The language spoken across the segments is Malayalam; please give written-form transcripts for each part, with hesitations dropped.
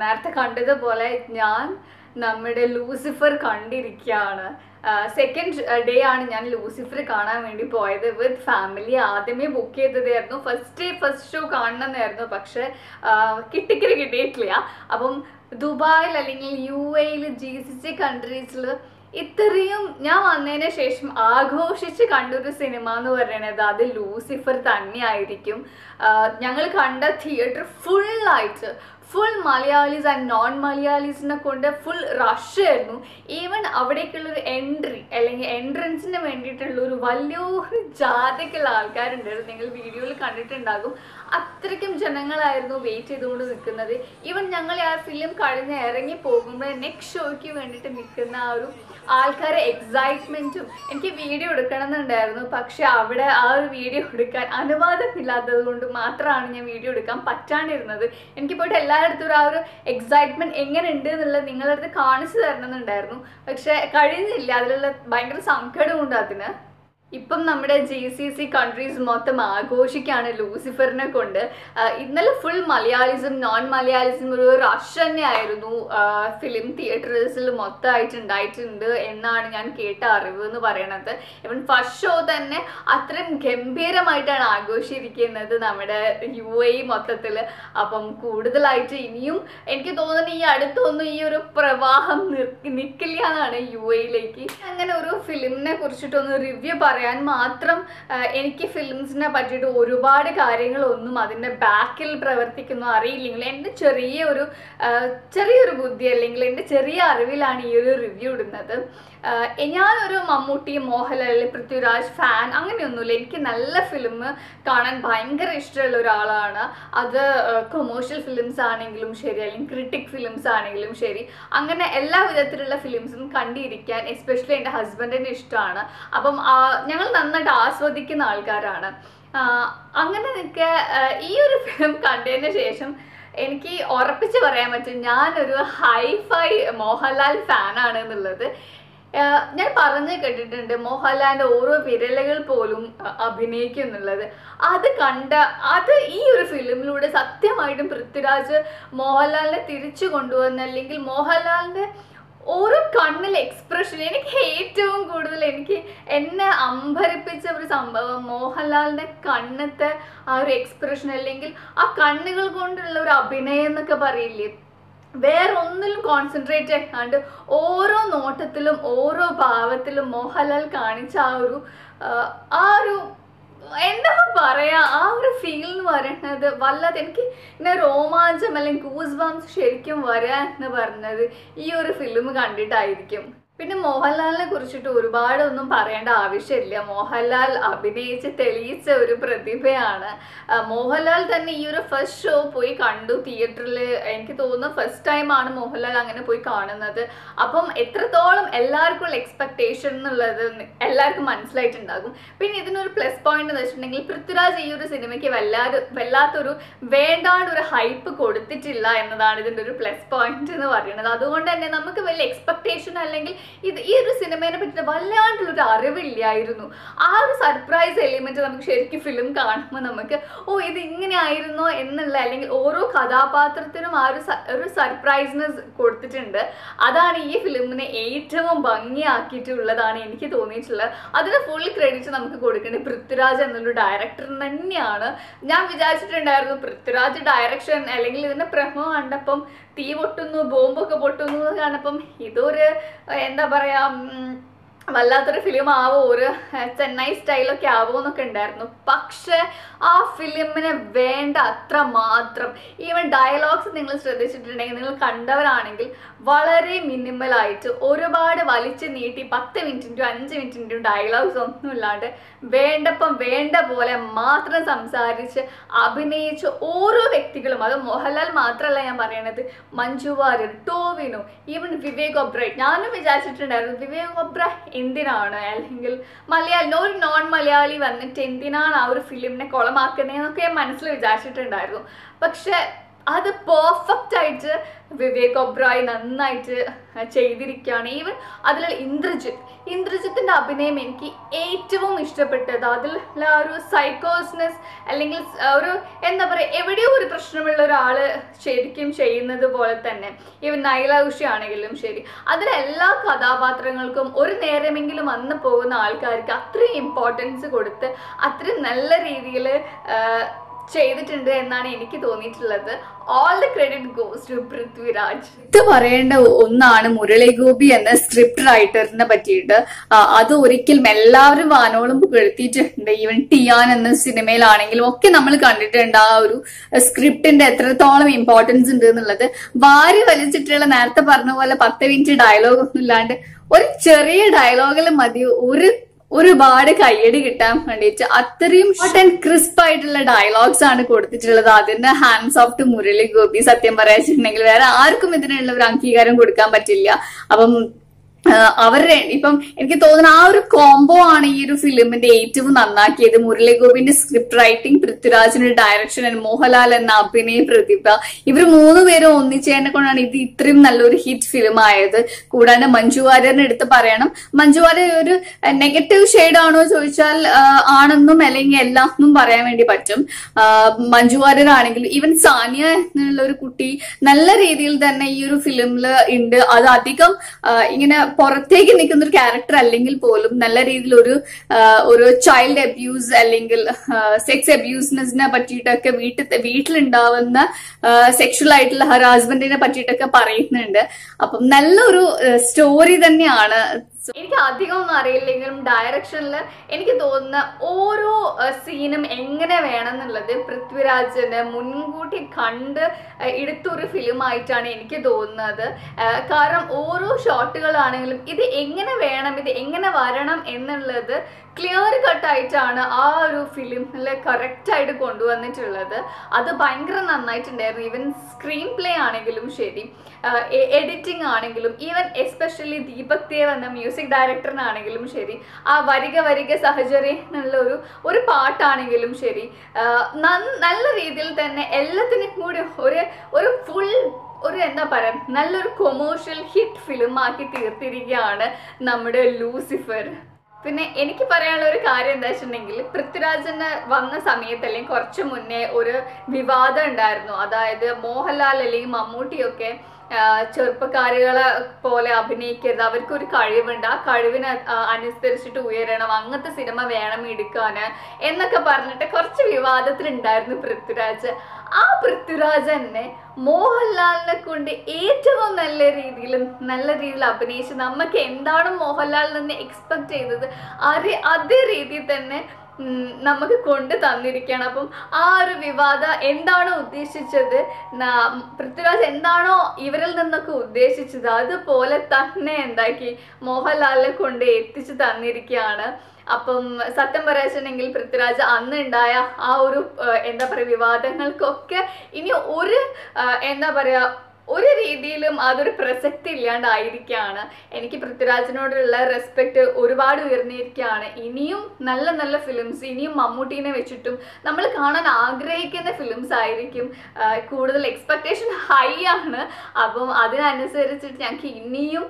നേരത്തെ കണ്ടതുപോലെ ഞാൻ നമ്മുടെ ലൂസിഫർ കണ്ടിരിക്കുകയാണ്. സെക്കൻഡ് ഡേ ആണ് ഞാൻ ലൂസിഫർ കാണാൻ വേണ്ടി പോയത് വിത്ത് ഫാമിലി. ആദ്യമേ ബുക്ക് ചെയ്തതായിരുന്നു, ഫസ്റ്റ് ഷോ കാണണമെന്നായിരുന്നു. പക്ഷെ കിട്ടിയിട്ടില്ല. അപ്പം ദുബായിൽ അല്ലെങ്കിൽ UAE GCC കൺട്രീസിൽ ഇത്രയും ഞാൻ വന്നതിന് ശേഷം ആഘോഷിച്ച് കണ്ടൊരു സിനിമ എന്ന് പറയുന്നത് അത് ലൂസിഫർ തന്നെയായിരിക്കും. ഞങ്ങൾ കണ്ട theatre full Malayalis and non മലയാളീസിനെ കൊണ്ട് ഫുൾ റഷ് ആയിരുന്നു. ഈവൻ അവിടേക്കുള്ളൊരു എൻട്രി അല്ലെങ്കിൽ എൻട്രൻസിന് വേണ്ടിയിട്ടുള്ളൊരു വലിയൊരു ജാഥയ്ക്കുള്ള ആൾക്കാരുണ്ടായിരുന്നു. നിങ്ങൾ വീഡിയോയിൽ കണ്ടിട്ടുണ്ടാകും. അത്രയ്ക്കും ജനങ്ങളായിരുന്നു വെയിറ്റ് ചെയ്തുകൊണ്ട് നിൽക്കുന്നത്. ഈവൻ ഞങ്ങൾ ആ ഫിലിം കഴിഞ്ഞ് ഇറങ്ങി പോകുമ്പോൾ നെക്സ്റ്റ് ഷോയ്ക്ക് വേണ്ടിയിട്ട് നിൽക്കുന്ന ആ ഒരു ആൾക്കാരെ എക്സൈറ്റ്മെൻറ്റും എനിക്ക് വീഡിയോ എടുക്കണമെന്നുണ്ടായിരുന്നു. പക്ഷെ അവിടെ ആ ഒരു വീഡിയോ എടുക്കാൻ അനുവാദമില്ലാത്തത് കൊണ്ട് മാത്രമാണ് ഞാൻ വീഡിയോ എടുക്കാൻ പറ്റാണ്ടിരുന്നത്. എനിക്ക് പോയിട്ട് എല്ലായിടത്തും ആ ഒരു എക്സൈറ്റ്മെൻറ്റ് എങ്ങനെ ഉണ്ട് എന്നുള്ളത് നിങ്ങളുടെ അടുത്ത് കാണിച്ചു തരണമെന്നുണ്ടായിരുന്നു. പക്ഷെ കഴിഞ്ഞില്ല. അതിലുള്ള ഭയങ്കര സങ്കടമുണ്ട് അതിന്. ഇപ്പം നമ്മുടെ GCC കൺട്രീസ് മൊത്തം ആഘോഷിക്കുകയാണ് ലൂസിഫറിനെ കൊണ്ട്. ഇന്നലെ ഫുൾ മലയാളിസും നോൺ മലയാളിസും ഒരു റഷ് തന്നെയായിരുന്നു. ഫിലിം തിയേറ്റേഴ്സിൽ മൊത്തമായിട്ട് ഉണ്ടായിട്ടുണ്ട് എന്നാണ് ഞാൻ കേട്ട അറിവ് എന്ന് പറയണത്. ഇവൻ ഫസ്റ്റ് ഷോ തന്നെ അത്രയും ഗംഭീരമായിട്ടാണ് ആഘോഷിച്ചിരിക്കുന്നത് നമ്മുടെ UAE മൊത്തത്തിൽ. അപ്പം കൂടുതലായിട്ട് ഇനിയും എനിക്ക് തോന്നുന്നു ഈ അടുത്തൊന്നും ഈ ഒരു പ്രവാഹം നിൽക്കില്ല എന്നാണ് UAEയിലേക്ക്. അങ്ങനെ ഒരു ഫിലിമിനെ കുറിച്ചിട്ടൊന്ന് റിവ്യൂ പറയാൻ മാത്രം എനിക്ക് ഫിലിംസിനെ പറ്റിയിട്ട് ഒരുപാട് കാര്യങ്ങളൊന്നും അതിൻ്റെ ബാക്കിൽ പ്രവർത്തിക്കുന്നു അറിയില്ലെങ്കിൽ എൻ്റെ ചെറിയൊരു ബുദ്ധി അല്ലെങ്കിൽ എൻ്റെ ചെറിയ അറിവിലാണ് ഈ ഒരു റിവ്യൂ ഇടുന്നത്. ഞാനൊരു മമ്മൂട്ടി, മോഹൻലാൽ, പൃഥ്വിരാജ് ഫാൻ അങ്ങനെയൊന്നുമില്ല. എനിക്ക് നല്ല ഫിലിം കാണാൻ ഭയങ്കര ഇഷ്ടമുള്ള ഒരാളാണ്. അത് കൊമേഴ്ഷ്യൽ ഫിലിംസ് ആണെങ്കിലും ശരി അല്ലെങ്കിൽ ക്രിട്ടിക് ഫിലിംസ് ആണെങ്കിലും ശരി, അങ്ങനെ എല്ലാ വിധത്തിലുള്ള ഫിലിംസും കണ്ടിരിക്കാൻ എസ്പെഷ്യലി എൻ്റെ ഹസ്ബൻഡിന് ഇഷ്ടമാണ്. അപ്പം ഞങ്ങൾ നന്നായിട്ട് ആസ്വദിക്കുന്ന ആൾക്കാരാണ്. അങ്ങനെ നിൽക്കെ ഈ ഒരു ഫിലിം കണ്ടതിന് ശേഷം എനിക്ക് ഉറപ്പിച്ച് പറയാൻ പറ്റും ഞാനൊരു ഹൈഫൈ മോഹൻലാൽ ഫാനാണ് എന്നുള്ളത്. ഞാൻ പറഞ്ഞു കേട്ടിട്ടുണ്ട് മോഹൻലാലിൻ്റെ ഓരോ വിരലുകൾ പോലും അഭിനയിക്കും എന്നുള്ളത്. അത് ഈ ഒരു ഫിലിമിലൂടെ സത്യമായിട്ടും പൃഥ്വിരാജ് മോഹൻലാലിനെ തിരിച്ചു കൊണ്ടുവന്ന അല്ലെങ്കിൽ മോഹൻലാലിൻ്റെ ഓരോ കണ്ണിലെ എക്സ്പ്രഷൻ എനിക്ക് ഏറ്റവും കൂടുതൽ എന്നെ അമ്പരിപ്പിച്ച ഒരു സംഭവം മോഹൻലാലിൻ്റെ കണ്ണത്തെ ആ ഒരു എക്സ്പ്രഷൻ അല്ലെങ്കിൽ ആ കണ്ണുകൾ കൊണ്ടുള്ള ഒരു അഭിനയം എന്നൊക്കെ പറയില്ലേ. വേറെ ഒന്നിലും കോൺസെൻട്രേറ്റ് ചെയ്യാണ്ട് ഓരോ നോട്ടത്തിലും ഓരോ ഭാവത്തിലും മോഹൻലാൽ കാണിച്ച ആ ഒരു എന്താ പറയാ ആ ഒരു ഫീൽ എന്ന് പറയുന്നത് വല്ലാതെ എനിക്ക് ഇങ്ങനെ രോമാഞ്ചം അല്ലെങ്കിൽ ഗൂസ് ബംസ് ശരിക്കും വരിക എന്ന് പറഞ്ഞത് ഈ ഒരു ഫിലിം കണ്ടിട്ടായിരിക്കും. പിന്നെ മോഹൻലാലിനെ കുറിച്ചിട്ട് ഒരുപാടൊന്നും പറയേണ്ട ആവശ്യമില്ല. മോഹൻലാൽ അഭിനയിച്ച് തെളിയിച്ച ഒരു പ്രതിഭയാണ്. മോഹൻലാൽ തന്നെ ഈ ഒരു ഫസ്റ്റ് ഷോ പോയി കണ്ടു തിയേറ്ററിൽ. എനിക്ക് തോന്നുന്നു ഫസ്റ്റ് ടൈമാണ് മോഹൻലാൽ അങ്ങനെ പോയി കാണുന്നത്. അപ്പം എത്രത്തോളം എല്ലാവർക്കും ഉള്ള എക്സ്പെക്ടേഷൻ എന്നുള്ളത് എല്ലാവർക്കും മനസ്സിലായിട്ടുണ്ടാകും. പിന്നെ ഇതിനൊരു പ്ലസ് പോയിന്റ് എന്ന് വെച്ചിട്ടുണ്ടെങ്കിൽ പൃഥ്വിരാജ് ഈ ഒരു സിനിമയ്ക്ക് വല്ലാത്തൊരു വേണ്ടാണ്ടൊരു ഹൈപ്പ് കൊടുത്തിട്ടില്ല എന്നതാണ് ഇതിൻ്റെ ഒരു പ്ലസ് പോയിന്റ് എന്ന് പറയുന്നത്. അതുകൊണ്ട് തന്നെ നമുക്ക് വലിയ എക്സ്പെക്ടേഷൻ അല്ലെങ്കിൽ ഈ ഒരു സിനിമയെ പറ്റി വല്ലാണ്ടുള്ളൊരു അറിവില്ലായിരുന്നു. ആ ഒരു സർപ്രൈസ് എലിമെന്റ് നമുക്ക് ശരിക്കും ഫിലിം കാണുമ്പോൾ നമുക്ക് ഇത് ഇങ്ങനെ ആയിരുന്നോ എന്നുള്ള അല്ലെങ്കിൽ ഓരോ കഥാപാത്രത്തിനും ആ ഒരു സർപ്രൈസ്നെസ് കൊടുത്തിട്ടുണ്ട്. അതാണ് ഈ ഫിലിമിനെ ഏറ്റവും ഭംഗിയാക്കിയിട്ടുള്ളതാണ് എനിക്ക് തോന്നിയിട്ടുള്ളത്. അതിന് ഫുൾ ക്രെഡിറ്റ് നമുക്ക് കൊടുക്കേണ്ടത് പൃഥ്വിരാജ് എന്നൊരു ഡയറക്ടറിന് തന്നെയാണ്. ഞാൻ വിചാരിച്ചിട്ടുണ്ടായിരുന്നു പൃഥ്വിരാജ് ഡയറക്ഷൻ അല്ലെങ്കിൽ ഇതിന്റെ പ്രമോ കണ്ടപ്പം തീ പൊട്ടുന്നു ബോംബൊക്കെ പൊട്ടുന്നു എന്ന് കാണപ്പം ഇതൊരു എന്താ പറയാ വല്ലാത്തൊരു ഫിലിം ആവോ, ഒരു ചെന്നൈ സ്റ്റൈലൊക്കെ ആവോ എന്നൊക്കെ ഉണ്ടായിരുന്നു. പക്ഷെ ആ ഫിലിമിന് വേണ്ട അത്ര മാത്രം ഈവൻ ഡയലോഗ്സ് നിങ്ങൾ ശ്രദ്ധിച്ചിട്ടുണ്ടെങ്കിൽ നിങ്ങൾ കണ്ടവരാണെങ്കിൽ വളരെ മിനിമലായിട്ട് ഒരുപാട് വലിച്ചു നീട്ടി 10 മിനിറ്റിൻ്റെയും 5 മിനിറ്റിൻ്റെയും ഡയലോഗ്സ് ഒന്നുമില്ലാണ്ട് വേണ്ടപ്പം വേണ്ട പോലെ മാത്രം സംസാരിച്ച് അഭിനയിച്ച് ഓരോ വ്യക്തികളും, അത് മോഹൻലാൽ മാത്രമല്ല ഞാൻ പറയണത്, മഞ്ജു വാര്യർ, ടോവിനോ, ഈവൻ വിവേക് ഒബ്രായ്. ഞാനും വിചാരിച്ചിട്ടുണ്ടായിരുന്നു വിവേക് ഒബ്രായ് എന്തിനാണ് അല്ലെങ്കിൽ ഒരു നോൺ മലയാളി വന്നിട്ട് എന്തിനാണ് ആ ഒരു ഫിലിമിനെ കുളമാക്കുന്നതെന്നൊക്കെ ഞാൻ മനസ്സിൽ വിചാരിച്ചിട്ടുണ്ടായിരുന്നു. പക്ഷെ അത് പെർഫെക്റ്റ് ആയിട്ട് വിവേക് ഒബ്രോയ് നന്നായിട്ട് ചെയ്തിരിക്കുകയാണ്. ഈവൻ അതിലുള്ള ഇന്ദ്രജിത്തിന്റെ അഭിനയം എനിക്ക് ഏറ്റവും ഇഷ്ടപ്പെട്ടത്. അതിൽ ആ ഒരു സൈക്കോസ്നെസ് അല്ലെങ്കിൽ ഒരു എന്താ പറയുക, എവിടെയോ ഒരു പ്രശ്നമുള്ള ഒരാള് ശരിക്കും ചെയ്യുന്നത് പോലെ തന്നെ. ഈവൻ നൈല ഉഷി ആണെങ്കിലും ശരി, അതിലെല്ലാ കഥാപാത്രങ്ങൾക്കും ഒരു നേരമെങ്കിലും വന്നു പോകുന്ന ആൾക്കാർക്ക് അത്രയും ഇമ്പോർട്ടൻസ് കൊടുത്ത് അത്രയും നല്ല രീതിയിൽ ചെയ്തിട്ടുണ്ട് എന്നാണ് എനിക്ക് തോന്നിയിട്ടുള്ളത്. All the credit goes to Prithviraj. ഇത് പറയേണ്ട ഒന്നാണ് മുരളി ഗോപി എന്ന സ്ക്രിപ്റ്റ് റൈറ്ററിനെ പറ്റിയിട്ട്. അത് ഒരിക്കലും എല്ലാവരും വാനോളം പുകഴ്ത്തിയിട്ടുണ്ട്. ഈവൻ ടിയാൻ എന്ന സിനിമയിലാണെങ്കിലും ഒക്കെ നമ്മൾ കണ്ടിട്ടുണ്ട് ആ ഒരു സ്ക്രിപ്റ്റിന്റെ എത്രത്തോളം ഇമ്പോർട്ടൻസ് ഉണ്ട് എന്നുള്ളത്. വാരി വലിച്ചിട്ടുള്ള നേരത്തെ പറഞ്ഞ പോലെ 10 മിനിറ്റ് ഡയലോഗ് ഒന്നും ഇല്ലാണ്ട് ഒരു ചെറിയ ഡയലോഗിൽ മതി ഒരുപാട് കയ്യടി കിട്ടാൻ വേണ്ടിയിട്ട് അത്രയും ഷോർട്ട് ആൻഡ് ക്രിസ്പ് ആയിട്ടുള്ള ഡയലോഗ്സ് ആണ് കൊടുത്തിട്ടുള്ളത്. അതിന്റെ hands of two Murali Gopi. സത്യം പറയാച്ചിട്ടുണ്ടെങ്കിൽ വേറെ ആർക്കും ഇതിനുള്ള ഒരു അംഗീകാരം കൊടുക്കാൻ പറ്റില്ല. അപ്പം അവരുടെ ഇപ്പം എനിക്ക് തോന്നുന്നു ആ ഒരു കോംബോ ആണ് ഈ ഒരു ഫിലിമിന്റെ ഏറ്റവും നന്നാക്കിയത്. മുരളി ഗോപിന്റെ സ്ക്രിപ്റ്റ് റൈറ്റിംഗ്, പൃഥ്വിരാജിന്റെ ഡയറക്ഷൻ, മോഹൻലാൽ എന്ന അഭിനയ പ്രതിഭ, ഇവർ 3 പേരും ഒന്നിച്ചതിനെ കൊണ്ടാണ് ഇത് ഇത്രയും നല്ലൊരു ഹിറ്റ് ഫിലിം ആയത്. കൂടാണ്ട് മഞ്ജു വാര്യറിനെ എടുത്ത് പറയണം. മഞ്ജു വാര്യർ ഒരു നെഗറ്റീവ് ഷെയ്ഡ് ആണോ ചോദിച്ചാൽ ആണെന്നും അല്ലെങ്കിൽ എല്ലാന്നും പറയാൻ വേണ്ടി പറ്റും. മഞ്ജു വാര്യർ ആണെങ്കിലും ഈവൻ സാനിയ എന്നുള്ള ഒരു കുട്ടി നല്ല രീതിയിൽ തന്നെ ഈ ഒരു ഫിലിമിൽ ഉണ്ട്. അത് അധികം ഇങ്ങനെ പുറത്തേക്ക് നിൽക്കുന്ന ഒരു ക്യാരക്ടർ അല്ലെങ്കിൽ പോലും നല്ല രീതിയിൽ ഒരു ചൈൽഡ് അബ്യൂസ് അല്ലെങ്കിൽ സെക്സ് അബ്യൂസിനെ പറ്റിയിട്ടൊക്കെ വീട്ടിലുണ്ടാവുന്ന സെക്ഷൽ ആയിട്ടുള്ള ഹറാസ്മെന്റിനെ പറ്റിയിട്ടൊക്കെ പറയുന്നുണ്ട്. അപ്പം നല്ലൊരു സ്റ്റോറി തന്നെയാണ്. എനിക്ക് അധികം ഒന്നും അറിയില്ലെങ്കിലും ഡയറക്ഷനിൽ എനിക്ക് തോന്നുന്ന ഓരോ സീനും എങ്ങനെ വേണം എന്നുള്ളത് പൃഥ്വിരാജിന് മുൻകൂട്ടി കണ്ട് എടുത്തൊരു ഫിലിം ആയിട്ടാണ് എനിക്ക് തോന്നുന്നത്. കാരണം ഓരോ ഷോട്ടുകളാണെങ്കിലും ഇത് എങ്ങനെ വേണം, ഇത് എങ്ങനെ വരണം എന്നുള്ളത് ക്ലിയർ കട്ടായിട്ടാണ് ആ ഒരു ഫിലിമിൽ കറക്റ്റായിട്ട് കൊണ്ടുവന്നിട്ടുള്ളത്. അത് ഭയങ്കര നന്നായിട്ടുണ്ടായിരുന്നു. ഈവൻ സ്ക്രീൻ പ്ലേ ആണെങ്കിലും ശരി, എഡിറ്റിംഗ് ആണെങ്കിലും, ഈവൻ എസ്പെഷ്യലി ദീപക് ദേവ് എന്ന മ്യൂസിക് ഡയറക്ടറിനാണെങ്കിലും ശരി, ആ വരിക സഹചരി എന്നുള്ള ഒരു പാട്ടാണെങ്കിലും ശരി, നല്ല രീതിയിൽ തന്നെ എല്ലാത്തിനും കൂടി ഒരു ഫുൾ എന്താ പറയുക, നല്ലൊരു കൊമേഴ്ഷ്യൽ ഹിറ്റ് ഫിലിം ആക്കി തീർത്തിരിക്കുകയാണ് നമ്മുടെ ലൂസിഫർ. പിന്നെ എനിക്ക് പറയാനുള്ള ഒരു കാര്യം എന്താ വെച്ചിട്ടുണ്ടെങ്കിൽ, പൃഥ്വിരാജിന് വന്ന സമയത്ത് അല്ലെങ്കിൽ കുറച്ച് മുന്നേ ഒരു വിവാദം ഉണ്ടായിരുന്നു. അതായത് മോഹൻലാൽ അല്ലെങ്കിൽ മമ്മൂട്ടിയൊക്കെ ചെറുപ്പക്കാരികളെ പോലെ അഭിനയിക്കരുത്, അവർക്കൊരു കഴിവുണ്ട്, ആ കഴിവിന് അനുസരിച്ചിട്ട് ഉയരണം, അങ്ങനത്തെ സിനിമ വേണം എടുക്കാൻ എന്നൊക്കെ പറഞ്ഞിട്ട് കുറച്ച് വിവാദത്തിലുണ്ടായിരുന്നു പൃഥ്വിരാജ്. ആ പൃഥ്വിരാജ് തന്നെ മോഹൻലാലിനെ കൊണ്ട് ഏറ്റവും നല്ല രീതിയിൽ അഭിനയിച്ച് നമുക്ക് എന്താണ് മോഹൻലാലിൽ നിന്ന് എക്സ്പെക്ട് ചെയ്തത് അതേ രീതിയിൽ തന്നെ നമുക്ക് കൊണ്ട് തന്നിരിക്കുകയാണ്. അപ്പം ആ ഒരു വിവാദം എന്താണോ ഉദ്ദേശിച്ചത്, പൃഥ്വിരാജ് എന്താണോ ഇവരിൽ നിന്നൊക്കെ ഉദ്ദേശിച്ചത് അതുപോലെ തന്നെ എന്താക്കി മോഹൻലാലിനെ കൊണ്ട് എത്തിച്ചു തന്നിരിക്കുകയാണ്. അപ്പം സത്യം പറയാച്ചിട്ടുണ്ടെങ്കിൽ പൃഥ്വിരാജ് അന്ന് ഉണ്ടായ ആ ഒരു എന്താ പറയുക വിവാദങ്ങൾക്കൊക്കെ ഇനി എന്താ പറയുക ഒരു രീതിയിലും അതൊരു പ്രസക്തി ഇല്ലാണ്ടായിരിക്കുകയാണ്. എനിക്ക് പൃഥ്വിരാജിനോടുള്ള റെസ്പെക്റ്റ് ഒരുപാട് ഉയർന്നിരിക്കുകയാണ്. ഇനിയും നല്ല ഫിലിംസ്, ഇനിയും മമ്മൂട്ടീനെ വെച്ചിട്ടും നമ്മൾ കാണാൻ ആഗ്രഹിക്കുന്ന ഫിലിംസ് ആയിരിക്കും. കൂടുതൽ എക്സ്പെക്ടേഷൻ ഹൈ ആണ്. അപ്പം അതിനനുസരിച്ചിട്ട് ഞങ്ങൾക്ക് ഇനിയും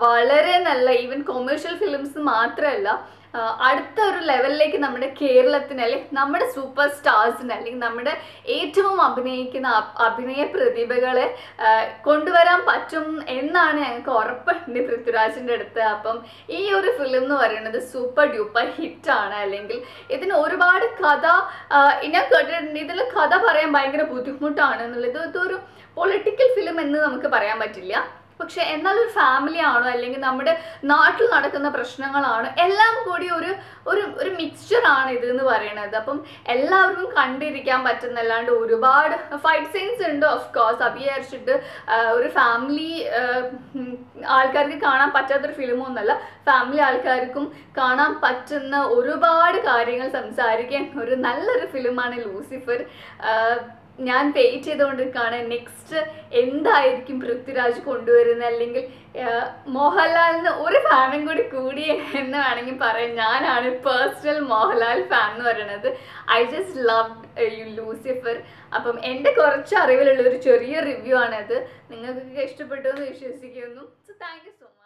വളരെ നല്ല ഈവൻ കൊമേഴ്ഷ്യൽ ഫിലിംസ് മാത്രമല്ല അടുത്ത ഒരു ലെവലിലേക്ക് നമ്മുടെ കേരളത്തിന് അല്ലെങ്കിൽ നമ്മുടെ സൂപ്പർ സ്റ്റാർസിന് അല്ലെങ്കിൽ നമ്മുടെ ഏറ്റവും അഭിനയിക്കുന്ന അഭിനയ പ്രതിഭകളെ കൊണ്ടുവരാൻ പറ്റും എന്നാണ് ഞങ്ങൾക്ക് ഉറപ്പുണ്ട് പൃഥ്വിരാജിൻ്റെ അടുത്ത്. അപ്പം ഈ ഒരു ഫിലിം എന്ന് പറയുന്നത് സൂപ്പർ ഡ്യൂപ്പർ ഹിറ്റാണ്. അല്ലെങ്കിൽ ഇതിന് ഒരുപാട് കഥ ഞാൻ കേട്ടിട്ടുണ്ട്. ഇതിൽ കഥ പറയാൻ ഭയങ്കര ബുദ്ധിമുട്ടാണ് എന്നുള്ളത്. ഇതൊരു പൊളിറ്റിക്കൽ ഫിലിം എന്ന് നമുക്ക് പറയാൻ പറ്റില്ല. പക്ഷെ എന്നാൽ ഒരു ഫാമിലി ആണോ അല്ലെങ്കിൽ നമ്മുടെ നാട്ടിൽ നടക്കുന്ന പ്രശ്നങ്ങളാണ് എല്ലാം കൂടി ഒരു മിക്സ്ചർ ആണ് ഇത് എന്ന് പറയുന്നത്. അപ്പം എല്ലാവർക്കും കണ്ടിരിക്കാൻ പറ്റുന്നല്ലാണ്ട് ഒരുപാട് ഫൈറ്റ് സീൻസ് ഉണ്ട്. ഓഫ് കോഴ്സ് അത് വിചാരിച്ചിട്ട് ഒരു ഫാമിലി ആൾക്കാർക്ക് കാണാൻ പറ്റാത്തൊരു ഫിലിമൊന്നുമല്ല. ഫാമിലി ആൾക്കാർക്കും കാണാൻ പറ്റുന്ന ഒരുപാട് കാര്യങ്ങൾ സംസാരിക്കാൻ ഒരു നല്ലൊരു ഫിലിമാണ് ലൂസിഫർ. ഞാൻ വെയിറ്റ് ചെയ്തുകൊണ്ടിരിക്കുകയാണ് നെക്സ്റ്റ് എന്തായിരിക്കും പൃഥ്വിരാജ് കൊണ്ടുവരുന്നത്. അല്ലെങ്കിൽ മോഹൻലാലിന് ഒരു ഫാനും കൂടി എന്ന് വേണമെങ്കിൽ പറയാം. ഞാനാണ് പേഴ്സണൽ മോഹൻലാൽ ഫാൻ എന്ന് പറയുന്നത്. I just love Lucifer. അപ്പം എൻ്റെ കുറച്ച് അറിവിലുള്ള ഒരു ചെറിയ റിവ്യൂ ആണത്. നിങ്ങൾക്കൊക്കെ ഇഷ്ടപ്പെട്ടു എന്ന് വിശ്വസിക്കുന്നു. So thank you so much.